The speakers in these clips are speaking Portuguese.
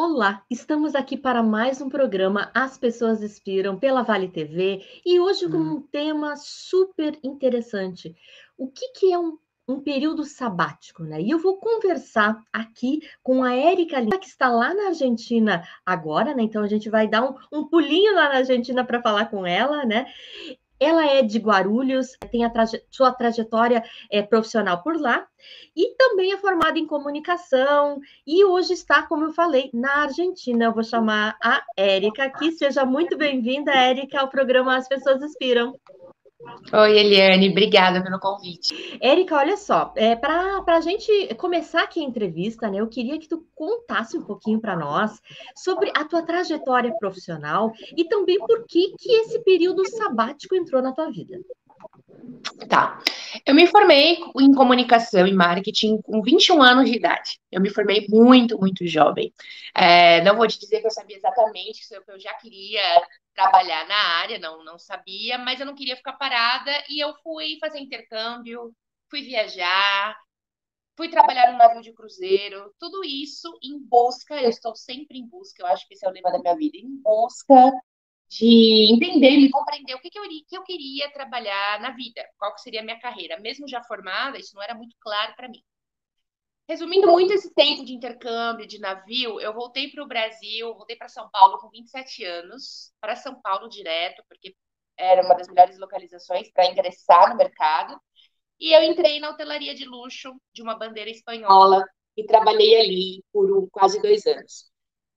Olá, estamos aqui para mais um programa As Pessoas Inspiram pela Vale TV e hoje com um tema super interessante. O que é um período sabático, né? E eu vou conversar aqui com a Érica Lima, que está lá na Argentina agora, né? Então a gente vai dar um pulinho lá na Argentina para falar com ela, né? Ela é de Guarulhos, tem sua trajetória profissional por lá e também é formada em comunicação e hoje está, como eu falei, na Argentina. Eu vou chamar a Érica aqui. Seja muito bem-vinda, Érica, ao programa As Pessoas Inspiram. Oi, Eliane, obrigada pelo convite. Érica, olha só, para a gente começar aqui a entrevista, né, eu queria que tu contasse um pouquinho para nós sobre a tua trajetória profissional e também por que esse período sabático entrou na tua vida. Tá, eu me formei em comunicação e marketing com 21 anos de idade. Eu me formei muito, muito jovem. Não vou te dizer que eu sabia exatamente o que eu já queria trabalhar na área, não sabia, mas eu não queria ficar parada e eu fui fazer intercâmbio, fui viajar, fui trabalhar num navio de cruzeiro, tudo isso em busca, eu estou sempre em busca, eu acho que esse é o lema da minha vida, em busca de entender, me compreender o que eu queria trabalhar na vida, qual que seria a minha carreira. Mesmo já formada, isso não era muito claro para mim. Resumindo muito esse tempo de intercâmbio, de navio, eu voltei para o Brasil, voltei para São Paulo com 27 anos, para São Paulo direto, porque era uma das melhores localizações para ingressar no mercado. E eu entrei na hotelaria de luxo de uma bandeira espanhola e trabalhei ali por quase 2 anos.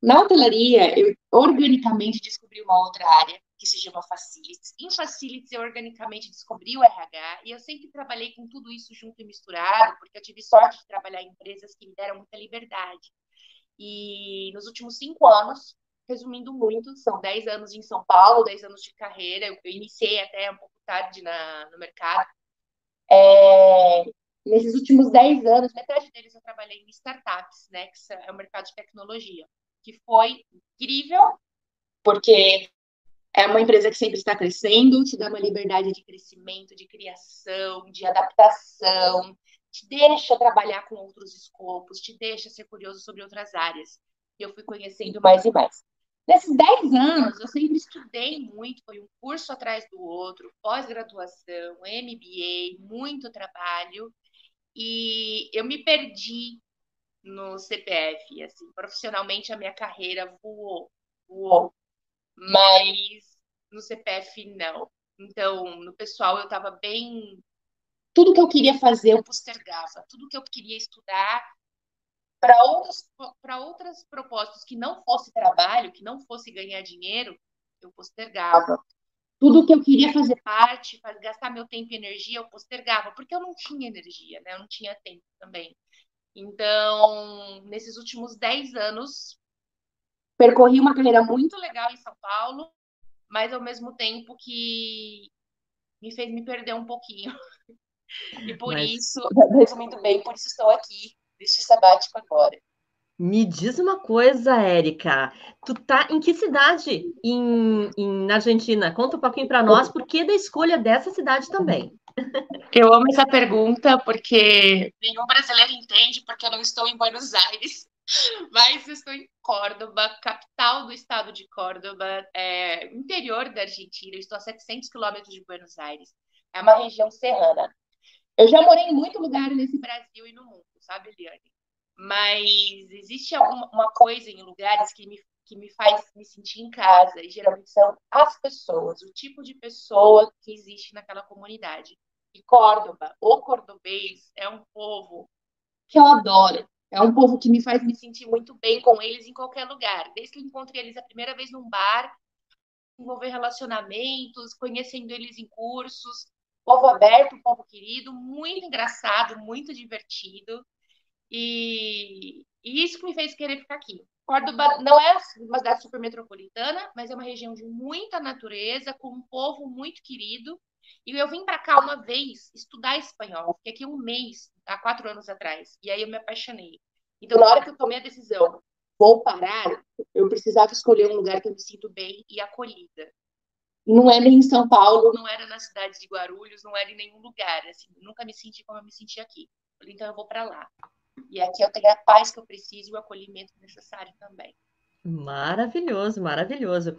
Na hotelaria, eu organicamente descobri uma outra área que se chama Facilities. Em Facilities, eu organicamente descobri o RH e eu sempre trabalhei com tudo isso junto e misturado, porque eu tive sorte de trabalhar em empresas que me deram muita liberdade. E nos últimos 5 anos, resumindo muito, são 10 anos em São Paulo, 10 anos de carreira. Eu iniciei até um pouco tarde no mercado. Nesses últimos 10 anos, metade deles eu trabalhei em startups, né, que é o mercado de tecnologia, que foi incrível, porque é uma empresa que sempre está crescendo, te dá uma liberdade de crescimento, de criação, de adaptação, te deixa trabalhar com outros escopos, te deixa ser curioso sobre outras áreas. E eu fui conhecendo mais e mais. Nesses 10 anos, eu sempre estudei muito, foi um curso atrás do outro, pós-graduação, MBA, muito trabalho, e eu me perdi no CPF, assim, profissionalmente a minha carreira voou, mas no CPF não. Então, no pessoal eu estava bem. Tudo que eu queria fazer eu postergava, tudo que eu queria estudar para outros propósitos que não fosse trabalho, que não fosse ganhar dinheiro, eu postergava. Tudo que eu queria fazer parte, gastar meu tempo e energia, eu postergava, porque eu não tinha energia, né? Eu não tinha tempo também. Então, nesses últimos 10 anos, percorri uma carreira muito legal em São Paulo, mas ao mesmo tempo que me fez me perder um pouquinho. E por Mas isso, resumindo bem, por isso estou aqui, neste sabático agora. me diz uma coisa, Érica. Tu tá em que cidade na Argentina? Conta um pouquinho para nós, por que da escolha dessa cidade também? Eu amo essa pergunta porque nenhum brasileiro entende porque eu não estou em Buenos Aires, mas eu estou em Córdoba, capital do estado de Córdoba, interior da Argentina. Eu estou a 700 quilômetros de Buenos Aires. É uma região serrana. Eu já morei em muito lugar nesse Brasil e no mundo, sabe, Eliane? Mas existe uma coisa em lugares que me faz me sentir em casa, e geralmente são as pessoas, o tipo de pessoa que existe naquela comunidade. E Córdoba, o cordobês, é um povo que eu adoro. É um povo que me faz me sentir muito bem com eles em qualquer lugar. Desde que eu encontrei eles a primeira vez num bar, desenvolver relacionamentos, conhecendo eles em cursos. Povo aberto, povo querido, muito engraçado, muito divertido. E isso que me fez querer ficar aqui. Córdoba não é uma cidade super metropolitana, mas é uma região de muita natureza, com um povo muito querido. E eu vim para cá uma vez estudar espanhol. Fiquei aqui um mês, há 4 anos atrás. E aí eu me apaixonei. Então, na hora que eu tomei a decisão, vou parar, eu precisava escolher um lugar que eu me sinto bem e acolhida. E não é nem em São Paulo, não era na cidade de Guarulhos, não era em nenhum lugar. Assim, nunca me senti como eu me senti aqui. Falei, então eu vou para lá. E aqui eu tenho a paz que eu preciso e o acolhimento necessário também. Maravilhoso, maravilhoso.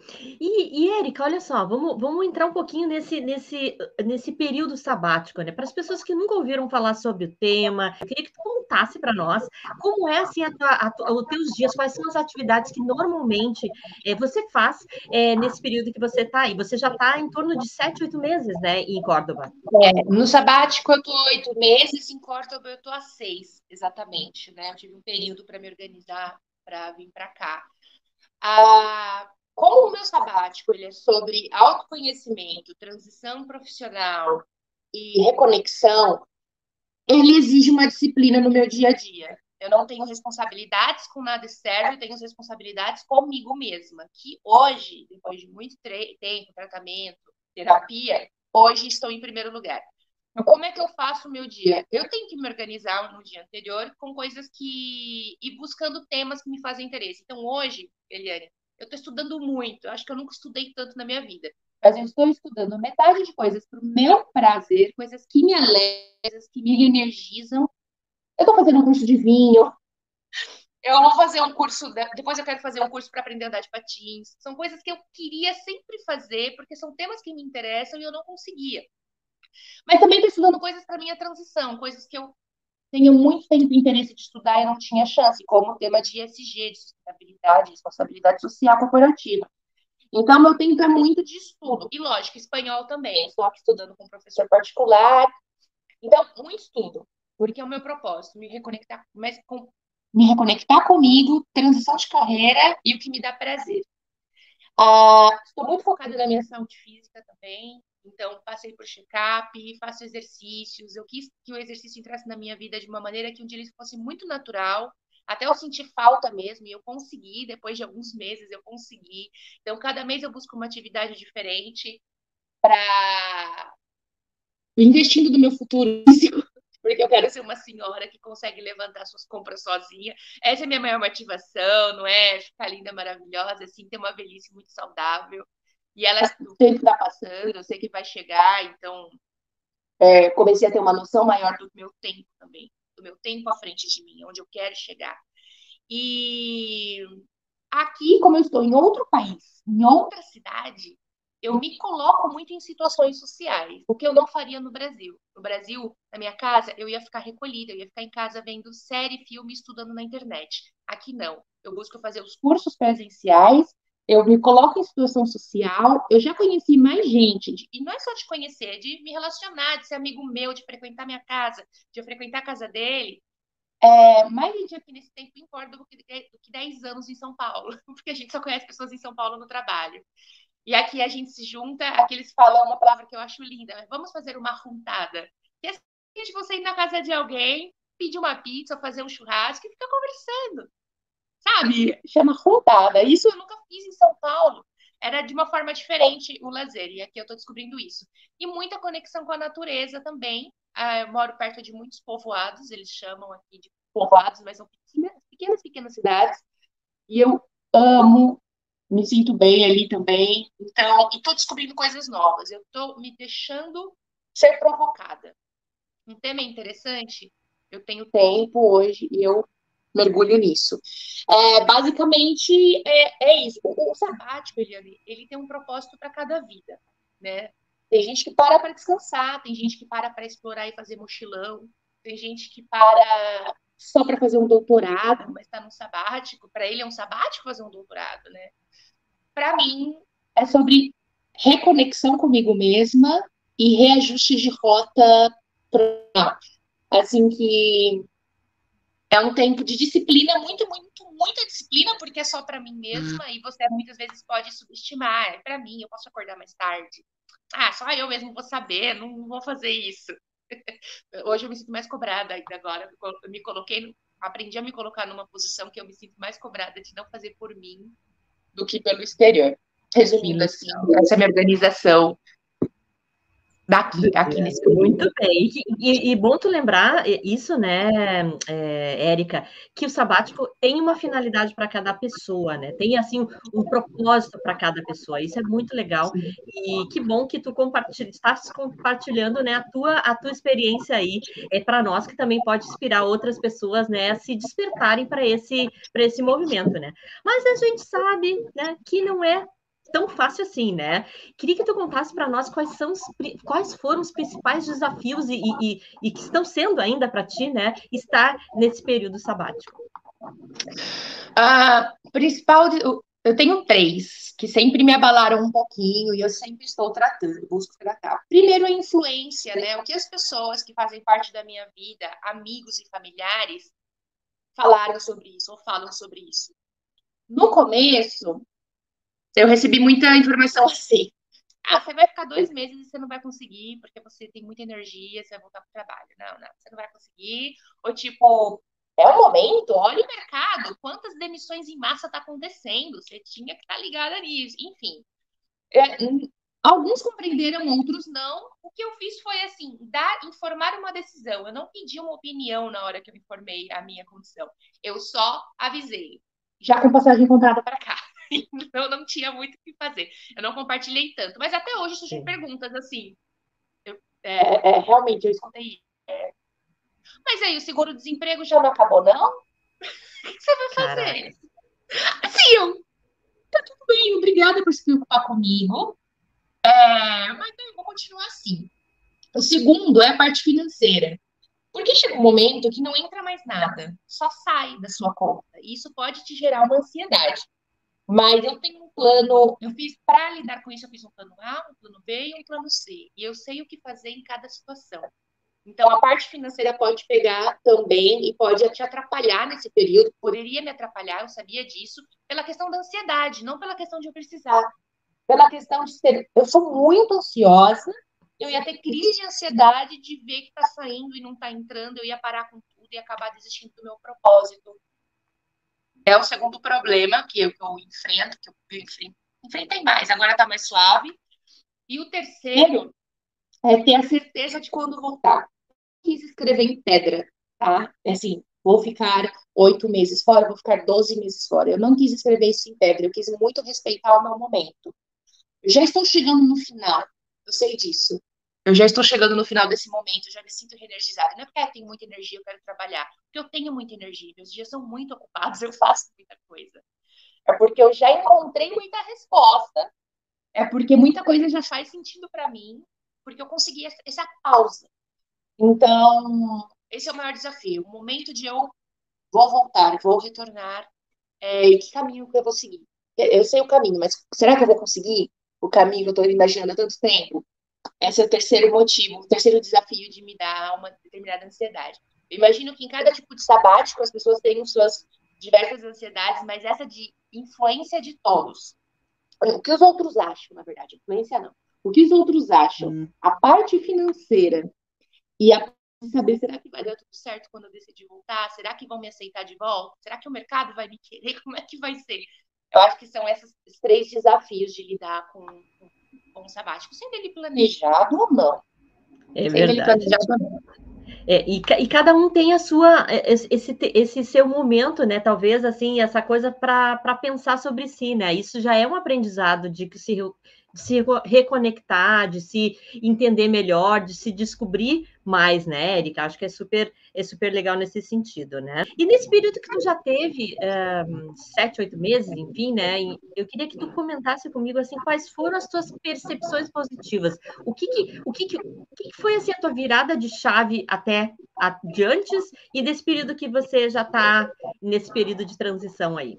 Érica, olha só, vamos entrar um pouquinho nesse período sabático, né? Para as pessoas que nunca ouviram falar sobre o tema, eu queria que tu contasse para nós como é assim os teus dias, quais são as atividades que normalmente você faz nesse período que você está aí. Você já está em torno de 7, 8 meses, né, em Córdoba. No sabático eu tô 8 meses, em Córdoba eu tô há 6, exatamente, né? Eu tive um período para me organizar para vir para cá. Como o meu sabático ele é sobre autoconhecimento, transição profissional e reconexão, ele exige uma disciplina no meu dia a dia. Eu não tenho responsabilidades com nada externo, eu tenho responsabilidades comigo mesma, que hoje, depois de muito tempo, tratamento, terapia, hoje estou em primeiro lugar. Então, como é que eu faço o meu dia? Eu tenho que me organizar no dia anterior com coisas que... e buscando temas que me fazem interesse. Então, hoje, Eliane, eu estou estudando muito. Eu acho que eu nunca estudei tanto na minha vida. Mas eu estou estudando metade de coisas para o meu prazer, coisas que me alegram, coisas que me reenergizam. Eu estou fazendo um curso de vinho. Eu vou fazer um curso, depois eu quero fazer um curso para aprender a andar de patins. São coisas que eu queria sempre fazer, porque são temas que me interessam e eu não conseguia. Mas também estou estudando coisas para minha transição, coisas que eu tenho muito tempo interesse de estudar e não tinha chance, como o tema de ESG, de sustentabilidade, responsabilidade social corporativa. Então, meu tempo é muito de estudo. E, lógico, espanhol também. Estou aqui estudando com um professor particular. Então, muito estudo, porque é o meu propósito, me reconectar comigo, transição de carreira e o que me dá prazer. Estou muito focada na minha saúde física também, então passei por check-up, faço exercícios. Eu quis que o exercício entrasse na minha vida de uma maneira que um dia ele fosse muito natural, até eu senti falta mesmo, e eu consegui, depois de alguns meses eu consegui. Então, cada mês eu busco uma atividade diferente para investindo no meu futuro físico, porque eu quero ser uma senhora que consegue levantar suas compras sozinha. Essa é a minha maior motivação, não é ficar linda, maravilhosa, assim, ter uma velhice muito saudável. E ela, o tempo está passando, eu sei que vai chegar, então comecei a ter uma noção maior do meu tempo também, do meu tempo à frente de mim, onde eu quero chegar. E aqui, como eu estou em outro país, em outra cidade, eu me coloco muito em situações sociais, o que eu não faria no Brasil. No Brasil, na minha casa, eu ia ficar recolhida, eu ia ficar em casa vendo série, filme, estudando na internet. Aqui não. Eu busco fazer os cursos presenciais, eu me coloco em situação social, eu já conheci mais gente, e não é só de conhecer, é de me relacionar, de ser amigo meu, de frequentar minha casa, de eu frequentar a casa dele. Mais gente aqui nesse tempo em Córdoba do que 10 anos em São Paulo, porque a gente só conhece pessoas em São Paulo no trabalho. E aqui a gente se junta, aqui eles falam uma palavra que eu acho linda, mas vamos fazer uma juntada. Que é simplesmente você ir na casa de alguém, pedir uma pizza, fazer um churrasco e ficar conversando, sabe? Chama juntada. Isso eu nunca fiz em São Paulo. Era de uma forma diferente o lazer, e aqui eu estou descobrindo isso. E muita conexão com a natureza também. Eu moro perto de muitos povoados, eles chamam aqui de povoados, mas são pequenas cidades. E eu amo, me sinto bem ali também. Então, e estou descobrindo coisas novas. Eu estou me deixando ser provocada. Um tema interessante, eu tenho tempo hoje e eu mergulho nisso. Basicamente, é isso. O sabático, ele tem um propósito para cada vida, né? Tem gente que para descansar, tem gente que para explorar e fazer mochilão, tem gente que para só para fazer um doutorado, mas está no sabático. Para ele é um sabático fazer um doutorado, né? Para mim, é sobre reconexão comigo mesma e reajuste de rota. Assim que é um tempo de disciplina, muita disciplina, porque é só para mim mesma, e você muitas vezes pode subestimar. É para mim, eu posso acordar mais tarde. Só eu mesmo vou saber, não vou fazer isso. Hoje eu me sinto mais cobrada ainda agora. Eu aprendi a me colocar numa posição que eu me sinto mais cobrada de não fazer por mim do que pelo exterior. Resumindo assim, essa é a minha organização. daqui, aqui nesse Muito período. bem. E bom tu lembrar isso, né, Érica, que o sabático tem uma finalidade para cada pessoa, né? Tem assim um propósito para cada pessoa. Isso é muito legal. Sim. E que bom que tu estás compartilhando, né, a tua experiência aí para nós que também pode inspirar outras pessoas, né, a se despertarem para esse movimento, né? Mas a gente sabe, né, que não é tão fácil assim, né? Queria que tu contasse para nós quais foram os principais desafios e que estão sendo ainda para ti, né, estar nesse período sabático. Eu tenho três que sempre me abalaram um pouquinho e eu sempre estou tratando, busco tratar. Primeiro, a influência, né? O que as pessoas que fazem parte da minha vida, amigos e familiares, falaram sobre isso ou falam sobre isso. No começo, eu recebi muita informação assim. Ah, você vai ficar 2 meses e você não vai conseguir, porque você tem muita energia, você vai voltar pro trabalho. Não, você não vai conseguir. Ou tipo, é o momento, olha o mercado, quantas demissões em massa está acontecendo, você tinha que estar ligada nisso. Enfim, é, alguns compreenderam, outros não. O que eu fiz foi assim, informar uma decisão. Eu não pedi uma opinião na hora que eu informei a minha condição. Eu só avisei. Já com passagem comprada para cá. Então não tinha muito o que fazer. Eu não compartilhei tanto. Mas até hoje surgem Sim. perguntas assim. Realmente, eu escutei. Mas aí, o seguro-desemprego já não acabou, não? O que você vai Caraca. fazer? Assim, tudo bem, obrigada por se preocupar comigo. Mas eu vou continuar assim. O segundo é a parte financeira. Porque chega um momento que não entra mais nada, só sai da sua conta. E isso pode te gerar uma ansiedade. Mas eu tenho um plano, eu fiz para lidar com isso, eu fiz um plano A, um plano B e um plano C. E eu sei o que fazer em cada situação. Então, a parte financeira pode pegar também e pode te atrapalhar nesse período, poderia me atrapalhar, eu sabia disso, pela questão da ansiedade, não pela questão de eu precisar, pela questão de ser. Eu sou muito ansiosa, eu ia ter crise de ansiedade de ver que está saindo e não está entrando, eu ia parar com tudo e acabar desistindo do meu propósito. É o segundo problema que eu enfrento, enfrentei mais, agora está mais suave. E o terceiro é ter a certeza de quando voltar. Quis escrever em pedra, tá? Assim, vou ficar 8 meses fora, vou ficar 12 meses fora. Eu não quis escrever isso em pedra, eu quis muito respeitar o meu momento. Eu já estou chegando no final, eu sei disso. Eu já estou chegando no final desse momento, eu já me sinto reenergizada. Não é porque eu tenho muita energia, eu quero trabalhar. Porque eu tenho muita energia, meus dias são muito ocupados, eu faço muita coisa. É porque eu já encontrei muita resposta. É porque muita coisa já faz sentido para mim, porque eu consegui essa pausa. Então, esse é o maior desafio. O momento de eu vou voltar, vou retornar, e que caminho que eu vou seguir? Eu sei o caminho, mas será que eu vou conseguir o caminho que eu estou imaginando há tanto tempo? Esse é o terceiro motivo, o terceiro desafio de me dar uma determinada ansiedade. Eu imagino que em cada tipo de sabático as pessoas têm suas diversas ansiedades, mas essa de influência de todos. O que os outros acham, na verdade, influência não. O que os outros acham? A parte financeira e a saber, será que vai dar tudo certo quando eu decidir voltar? Será que vão me aceitar de volta? Será que o mercado vai me querer? Como é que vai ser? Eu acho que são esses três desafios de lidar com o sabático, sendo ele planejado ou não. É Sendo ele verdade. planejado ou não. E cada um tem a sua esse seu momento, né? Talvez assim essa coisa para pensar sobre si, né? Isso já é um aprendizado de se reconectar, de se entender melhor, de se descobrir mais, né, Erika? Acho que é super legal nesse sentido, né? E nesse período que tu já teve 7, 8 meses, enfim, né? Eu queria que tu comentasse comigo assim quais foram as tuas percepções positivas. O que foi assim a tua virada de chave até de antes e desse período que você já está nesse período de transição aí?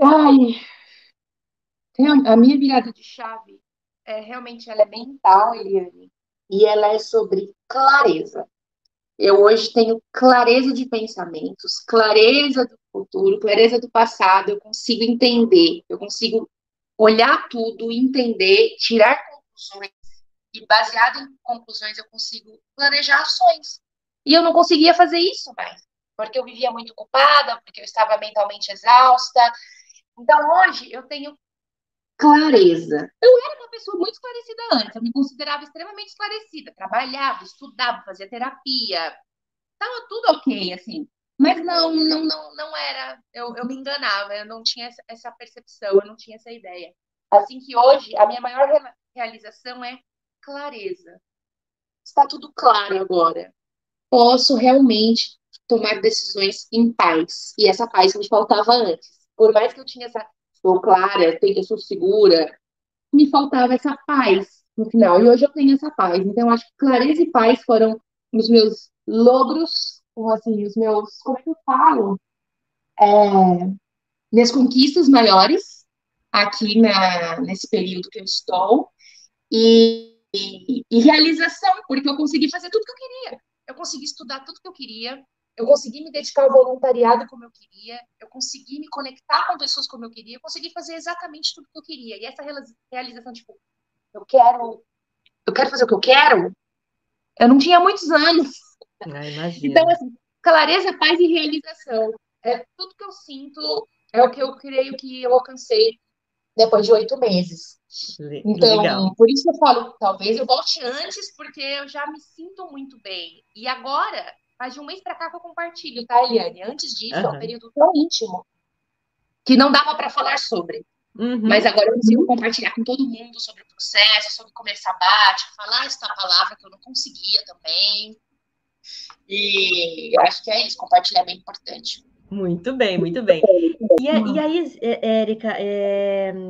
Ai, a minha virada de chave realmente ela é mental, Eliane, e ela é sobre clareza. Eu hoje tenho clareza de pensamentos, clareza do futuro, clareza do passado, eu consigo entender, eu consigo olhar tudo, entender, tirar conclusões, e baseado em conclusões eu consigo planejar ações. E eu não conseguia fazer isso mais, porque eu vivia muito culpada, porque eu estava mentalmente exausta. Então hoje eu tenho clareza. Eu era uma pessoa muito esclarecida antes, eu me considerava extremamente esclarecida, trabalhava, estudava, fazia terapia, tava tudo ok, assim. Mas não era. Eu me enganava, eu não tinha essa percepção, eu não tinha essa ideia. Assim que hoje, a minha maior realização é clareza. Está tudo claro agora. Posso realmente tomar decisões em paz. E essa paz me faltava antes. Por mais que eu tinha essa. Sou clara, eu sou segura, me faltava essa paz no final. E hoje eu tenho essa paz. Então, eu acho que clareza e paz foram os meus logros, ou assim, os meus, como é que eu falo? Minhas conquistas maiores aqui nesse período que eu estou. E realização, porque eu consegui fazer tudo que eu queria. Eu consegui estudar tudo que eu queria. Eu consegui me dedicar ao voluntariado como eu queria. Eu consegui me conectar com pessoas como eu queria. Eu consegui fazer exatamente tudo que eu queria. E essa realização, tipo, eu quero fazer o que eu quero, eu não tinha muitos anos. Então, Imagino. assim, clareza, paz e realização. É tudo que eu sinto, é o que eu creio que eu alcancei depois de 8 meses. Legal. Então, por isso eu falo, talvez eu volte antes, porque eu já me sinto muito bem. E agora, faz de um mês para cá que eu compartilho, tá, Eliane? Antes disso, é um Aham. período tão íntimo que não dava para falar sobre. Mas Uhum. agora eu consigo compartilhar com todo mundo sobre o processo, sobre comer sabático, falar essa palavra que eu não conseguia também. E eu acho que é isso, compartilhar é bem importante. Muito bem, muito bem. E aí, Érica,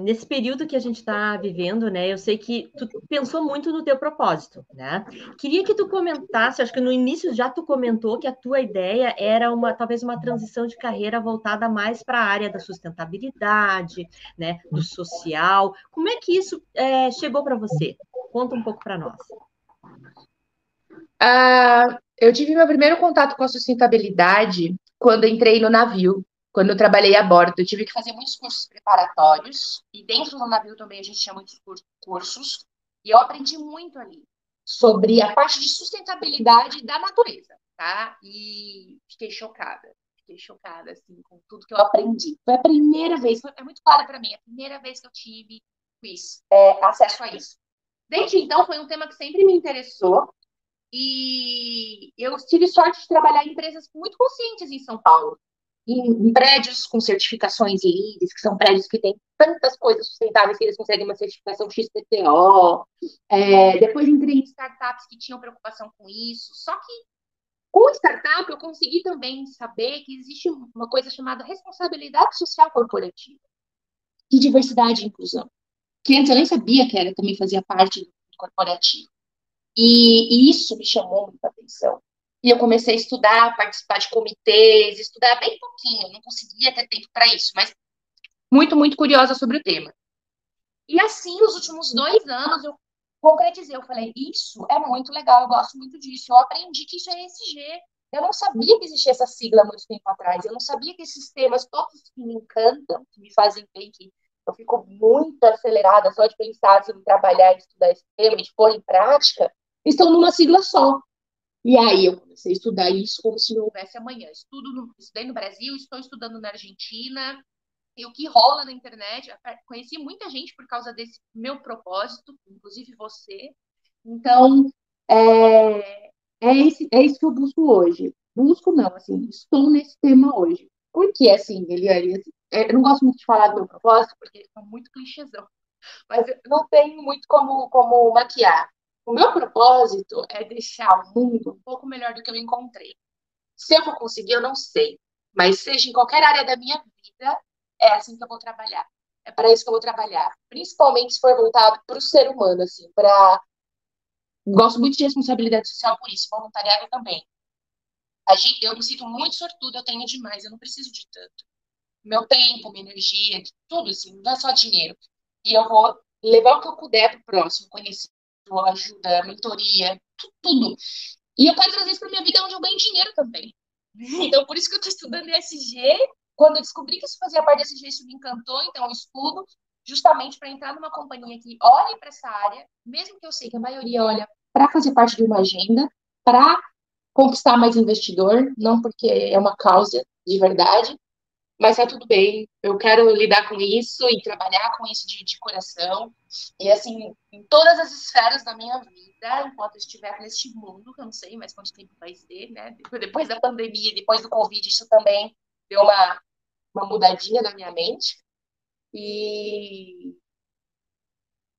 nesse período que a gente está vivendo, né? Eu sei que tu pensou muito no teu propósito, né? Queria que tu comentasse, acho que no início já tu comentou que a tua ideia era talvez uma transição de carreira voltada mais para a área da sustentabilidade, né? Do social. Como é que isso chegou para você? Conta um pouco para nós. Eu tive meu primeiro contato com a sustentabilidade quando entrei no navio, quando eu trabalhei a bordo. Eu tive que fazer muitos cursos preparatórios, e dentro do navio também a gente tinha muitos cursos, e eu aprendi muito ali sobre a parte de sustentabilidade da natureza, tá? E fiquei chocada, assim, com tudo que eu aprendi. Foi a primeira vez, é muito claro para mim, a primeira vez que eu tive acesso a isso. Desde então, foi um tema que sempre me interessou, e eu tive sorte de trabalhar em empresas muito conscientes em São Paulo, em prédios com certificações LEED, que são prédios que têm tantas coisas sustentáveis que eles conseguem uma certificação XPTO. Depois entrei em startups que tinham preocupação com isso. Só que com startup eu consegui também saber que existe uma coisa chamada responsabilidade social corporativa e diversidade e inclusão, que antes eu nem sabia que era, também fazia parte do corporativo. E isso me chamou muita atenção. E eu comecei a estudar, participar de comitês, estudar bem pouquinho, eu não conseguia ter tempo para isso, mas muito, muito curiosa sobre o tema. E assim, os últimos 2 anos, eu concretizei. Eu falei, isso é muito legal, eu gosto muito disso. Eu aprendi que isso é ESG. Eu não sabia que existia essa sigla há muito tempo atrás. Eu não sabia que esses temas, todos que me encantam, que me fazem bem, que eu fico muito acelerada só de pensar sobre trabalhar e estudar esse tema e de pôr em prática, estão numa sigla só. E aí eu comecei a estudar isso como se não houvesse amanhã. Estudei no Brasil, estou estudando na Argentina, e o que rola na internet. Eu conheci muita gente por causa desse meu propósito, inclusive você. Então, é isso que eu busco hoje. Busco não, assim, estou nesse tema hoje. Porque, assim, Eliane, eu não gosto muito de falar do meu propósito, porque é muito clichêzão. Mas eu não tenho muito como maquiar. O meu propósito é deixar o mundo um pouco melhor do que eu encontrei. Se eu vou conseguir, eu não sei. Mas seja em qualquer área da minha vida, é assim que eu vou trabalhar. É para isso que eu vou trabalhar. Principalmente se for voltado para o ser humano, assim, para. Gosto muito de responsabilidade social por isso, voluntariado também. Eu me sinto muito sortuda, eu tenho demais, eu não preciso de tanto. Meu tempo, minha energia, tudo assim, não é só dinheiro. E eu vou levar o que eu puder para o próximo, conhecer, ajuda, mentoria, tudo. E eu quero trazer isso para minha vida onde eu ganho dinheiro também. Então, por isso que eu estou estudando ESG. Quando eu descobri que isso fazia parte desse ESG, isso me encantou. Então, eu estudo justamente para entrar numa companhia que olhe para essa área, mesmo que eu sei que a maioria olha para fazer parte de uma agenda, para conquistar mais investidor, não porque é uma causa de verdade, mas tá tudo bem. Eu quero lidar com isso e trabalhar com isso de coração. E, assim, em todas as esferas da minha vida, enquanto eu estiver neste mundo, que eu não sei mais quanto tempo vai ser, né? Depois da pandemia, depois do Covid, isso também deu uma mudadinha na minha mente. E,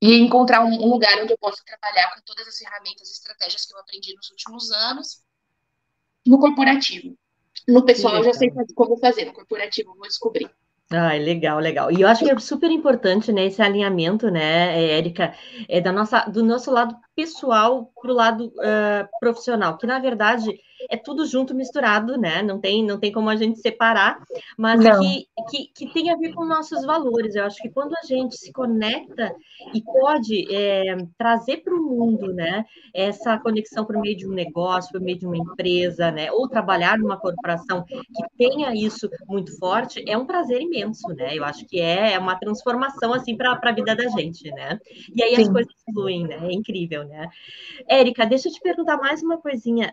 e encontrar um lugar onde eu possa trabalhar com todas as ferramentas e estratégias que eu aprendi nos últimos anos no corporativo. No Que pessoal, eu já sei legal. como fazer, no corporativo eu vou descobrir. Ai, legal, legal. E eu acho que é super importante, né, esse alinhamento, né, Érica, do nosso lado pessoal para o lado profissional, que na verdade é tudo junto, misturado, né? Não tem como a gente separar, mas Não. que tem a ver com nossos valores. Eu acho que quando a gente se conecta e pode trazer para o mundo, né, essa conexão por meio de um negócio, por meio de uma empresa, né, ou trabalhar numa corporação que tenha isso muito forte, é um prazer imenso, né? Eu acho que é uma transformação assim para a vida da gente, né? E aí as Sim. coisas fluem, né? É incrível, né? Érica, deixa eu te perguntar mais uma coisinha.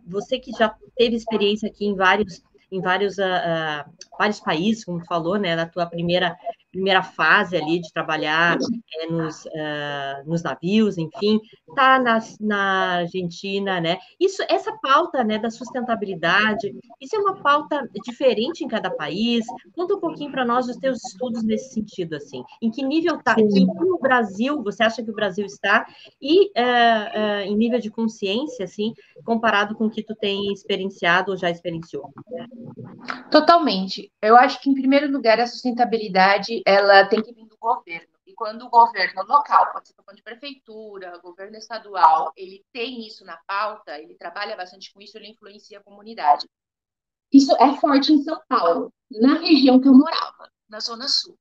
Você que já teve experiência aqui vários países, como tu falou, né? Na tua primeira fase ali de trabalhar nos navios, enfim, tá na Argentina, né? Essa pauta, né, da sustentabilidade, isso é uma pauta diferente em cada país. Conta um pouquinho para nós os teus estudos nesse sentido, assim. Em que nível tá? Que Sim. nível o Brasil, você acha que o Brasil está? E em nível de consciência, assim, comparado com o que tu tem experienciado ou já experienciou? Totalmente. Eu acho que, em primeiro lugar, a sustentabilidade ela tem que vir do governo. E quando o governo local, pode ser falando de prefeitura, governo estadual, ele tem isso na pauta, ele trabalha bastante com isso, ele influencia a comunidade. Isso é forte em São Paulo, na região que eu morava, na Zona Sul.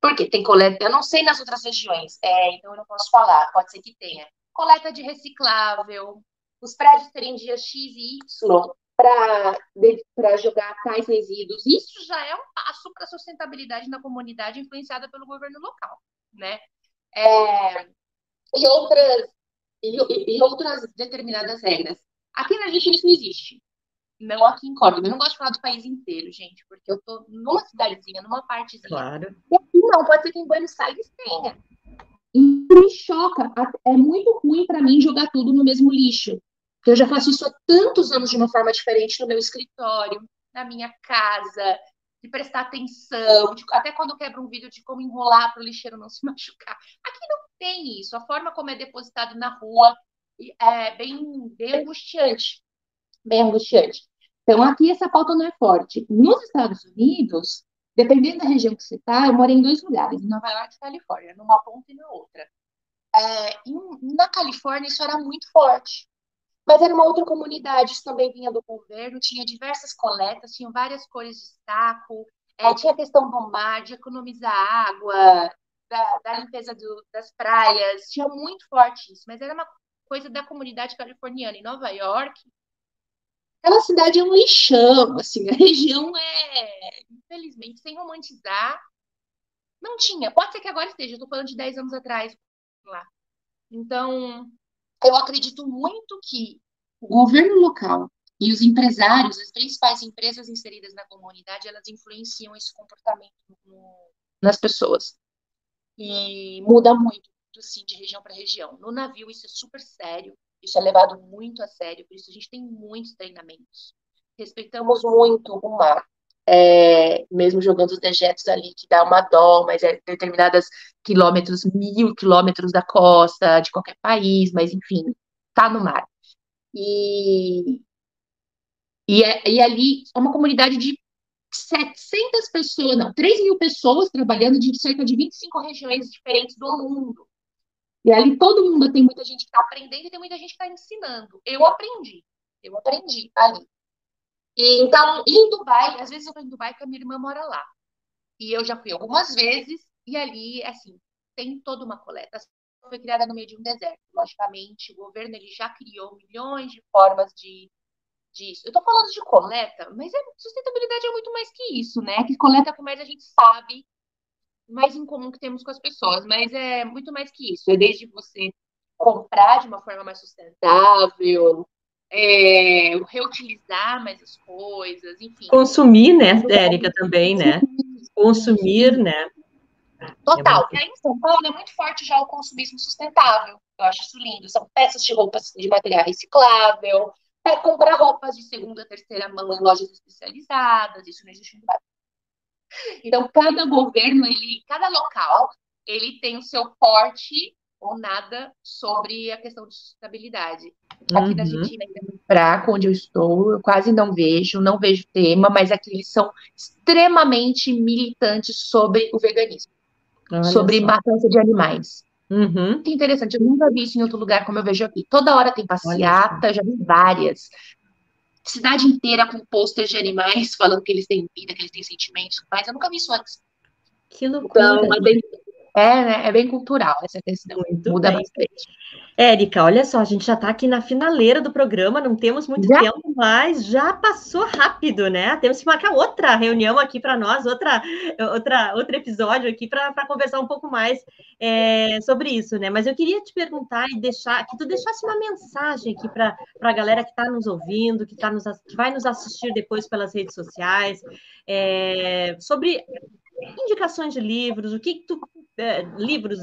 Porque tem coleta, eu não sei nas outras regiões, então eu não posso falar, pode ser que tenha. Coleta de reciclável, os prédios terem dias X e Y para jogar tais resíduos. Isso já é um passo para a sustentabilidade na comunidade influenciada pelo governo local, né? É, e, outras, e outras determinadas regras. Aqui na Argentina isso não existe. Não aqui em Córdoba. Eu não gosto de falar do país inteiro, gente, porque eu tô numa cidadezinha, numa partezinha. Claro. E aqui não, pode ser que em Buenos Aires tenha. E me choca, é muito ruim para mim jogar tudo no mesmo lixo. Porque eu já faço isso há tantos anos de uma forma diferente no meu escritório, na minha casa, de prestar atenção, até quando eu quebro um vídeo de como enrolar para o lixeiro não se machucar. Aqui não tem isso. A forma como é depositado na rua é bem angustiante. Bem angustiante. Então, aqui essa pauta não é forte. Nos Estados Unidos, dependendo da região que você está, eu morei em dois lugares, em Nova York e Califórnia, numa ponta e na outra. Na Califórnia, isso era muito forte. Mas era uma outra comunidade, isso também vinha do governo, tinha diversas coletas, tinham várias cores de saco, tinha a questão do mar, de economizar água, da limpeza das praias, tinha muito forte isso, mas era uma coisa da comunidade californiana. Em Nova York, aquela cidade é um lixão, assim, a região infelizmente, sem romantizar, não tinha. Pode ser que agora esteja, eu estou falando de 10 anos atrás lá. Então, eu acredito muito que o governo local e os empresários, as principais empresas inseridas na comunidade, elas influenciam esse comportamento nas pessoas. E muda muito, sim, de região para região. No navio, isso é super sério, isso é levado muito a sério, por isso a gente tem muitos treinamentos. Respeitamos muito o mar, mesmo jogando os dejetos ali, que dá uma dó, mas é determinados quilômetros, 1.000 quilômetros da costa, de qualquer país, mas enfim, tá no mar. E, e ali é uma comunidade de 700 pessoas, não, 3.000 pessoas trabalhando de cerca de 25 regiões diferentes do mundo. E ali todo mundo, tem muita gente que está aprendendo e tem muita gente que está ensinando. Eu aprendi ali. E, então, em Dubai, às vezes eu estou em Dubai porque a minha irmã mora lá. E eu já fui algumas vezes, e ali, assim, tem toda uma coleta. Foi criada no meio de um deserto. Logicamente, o governo ele já criou milhões de formas disso. Eu estou falando de coleta, mas sustentabilidade é muito mais que isso, né? Que coleta é o que mais a gente sabe, mais em comum que temos com as pessoas, mas é muito mais que isso. É desde você comprar de uma forma mais sustentável, reutilizar mais as coisas, enfim. Consumir, né, Érica, também, né? Consumir, né? Total. E aí em São Paulo é muito forte já o consumismo sustentável. Eu acho isso lindo. São peças de roupas de material reciclável, comprar roupas de segunda, terceira mão em lojas especializadas. Isso não existe no Brasil. Então, cada governo, cada local, ele tem o seu forte ou nada sobre a questão de sustentabilidade. Aqui na Argentina, ainda é muito fraco, onde eu estou, eu quase não vejo tema, mas aqui eles são extremamente militantes sobre o veganismo, sobre matança de animais. Muito interessante, eu nunca vi isso em outro lugar como eu vejo aqui. Toda hora tem passeata, já vi várias. Cidade inteira com pôster de animais falando que eles têm vida, que eles têm sentimentos, mas eu nunca vi isso antes. Que loucura. Então, é bem cultural essa questão. Muito muda bem. bastante. Érica, olha só, a gente já está aqui na finaleira do programa, não temos muito tempo, mas já passou rápido, né? Temos que marcar outra reunião aqui para nós, outro episódio aqui para conversar um pouco mais sobre isso, né? Mas eu queria te perguntar e que tu deixasse uma mensagem aqui para a galera que está nos ouvindo, que vai nos assistir depois pelas redes sociais, sobre indicações de livros, o que tu livros,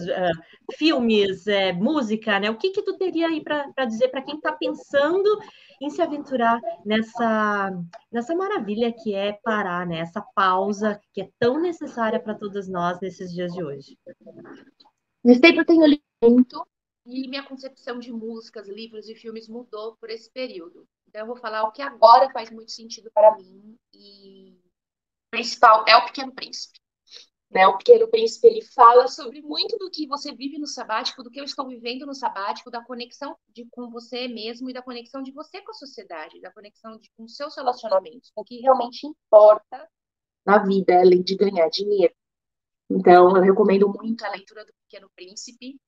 filmes, música, né? O que tu teria aí para dizer para quem está pensando em se aventurar nessa maravilha que é parar, né? Essa pausa que é tão necessária para todos nós nesses dias de hoje. Eu sempre tenho lido muito e minha concepção de músicas, livros e filmes mudou por esse período. Então eu vou falar o que agora faz muito sentido para mim e o principal é O Pequeno Príncipe. Né? O Pequeno Príncipe, ele fala sobre muito do que você vive no sabático, do que eu estou vivendo no sabático, da conexão com você mesmo e da conexão de você com a sociedade, da conexão com seus relacionamentos, com o que realmente importa na vida, além de ganhar dinheiro. Então, eu recomendo muito a leitura do Pequeno Príncipe.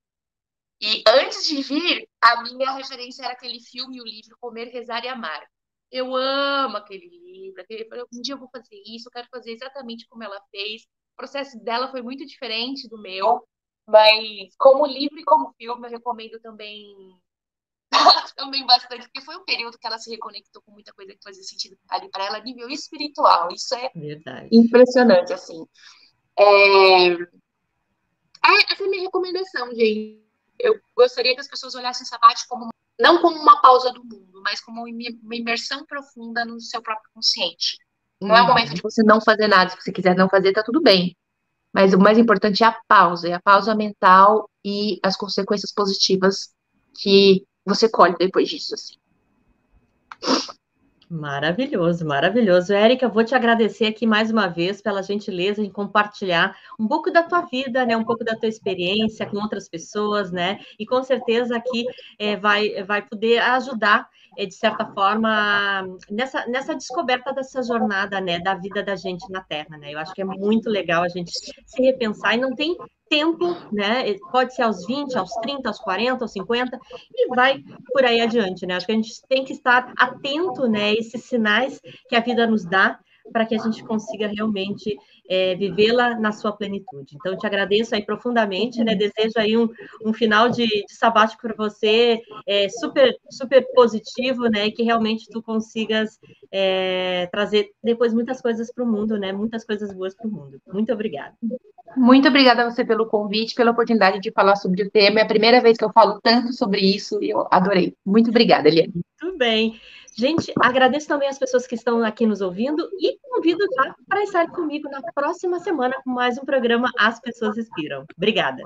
E antes de vir, a minha referência era aquele filme e o livro Comer, Rezar e Amar. Eu amo aquele livro. Um dia eu vou fazer isso, eu quero fazer exatamente como ela fez. O processo dela foi muito diferente do meu, mas como livro e como filme, eu recomendo também bastante, porque foi um período que ela se reconectou com muita coisa que fazia sentido ali para ela a nível espiritual. Isso é verdade, impressionante, assim. Essa é a minha recomendação, gente. Eu gostaria que as pessoas olhassem o sabático não como uma pausa do mundo, mas como uma imersão profunda no seu próprio consciente. Não é o momento de você não fazer nada. Se você quiser não fazer, tá tudo bem. Mas o mais importante é a pausa mental e as consequências positivas que você colhe depois disso, assim. Maravilhoso, maravilhoso. Érica, eu vou te agradecer aqui mais uma vez pela gentileza em compartilhar um pouco da tua vida, né? Um pouco da tua experiência com outras pessoas, né? E com certeza aqui vai poder ajudar, de certa forma, nessa descoberta dessa jornada, né? Da vida da gente na Terra, né? Eu acho que é muito legal a gente se repensar e não tem tempo, né? Pode ser aos 20, aos 30, aos 40, aos 50, e vai por aí adiante, né? Acho que a gente tem que estar atento, né? A esses sinais que a vida nos dá para que a gente consiga realmente vivê-la na sua plenitude. Então, eu te agradeço aí profundamente, né? Desejo aí um final de sabático para você super, super positivo, né? E que realmente tu consigas trazer depois muitas coisas para o mundo, né? Muitas coisas boas para o mundo. Muito obrigada. Muito obrigada a você pelo convite, pela oportunidade de falar sobre o tema. É a primeira vez que eu falo tanto sobre isso e eu adorei. Muito obrigada, Eliane. Muito bem. Gente, agradeço também as pessoas que estão aqui nos ouvindo e convido já para estar comigo na próxima semana com mais um programa As Pessoas Inspiram. Obrigada.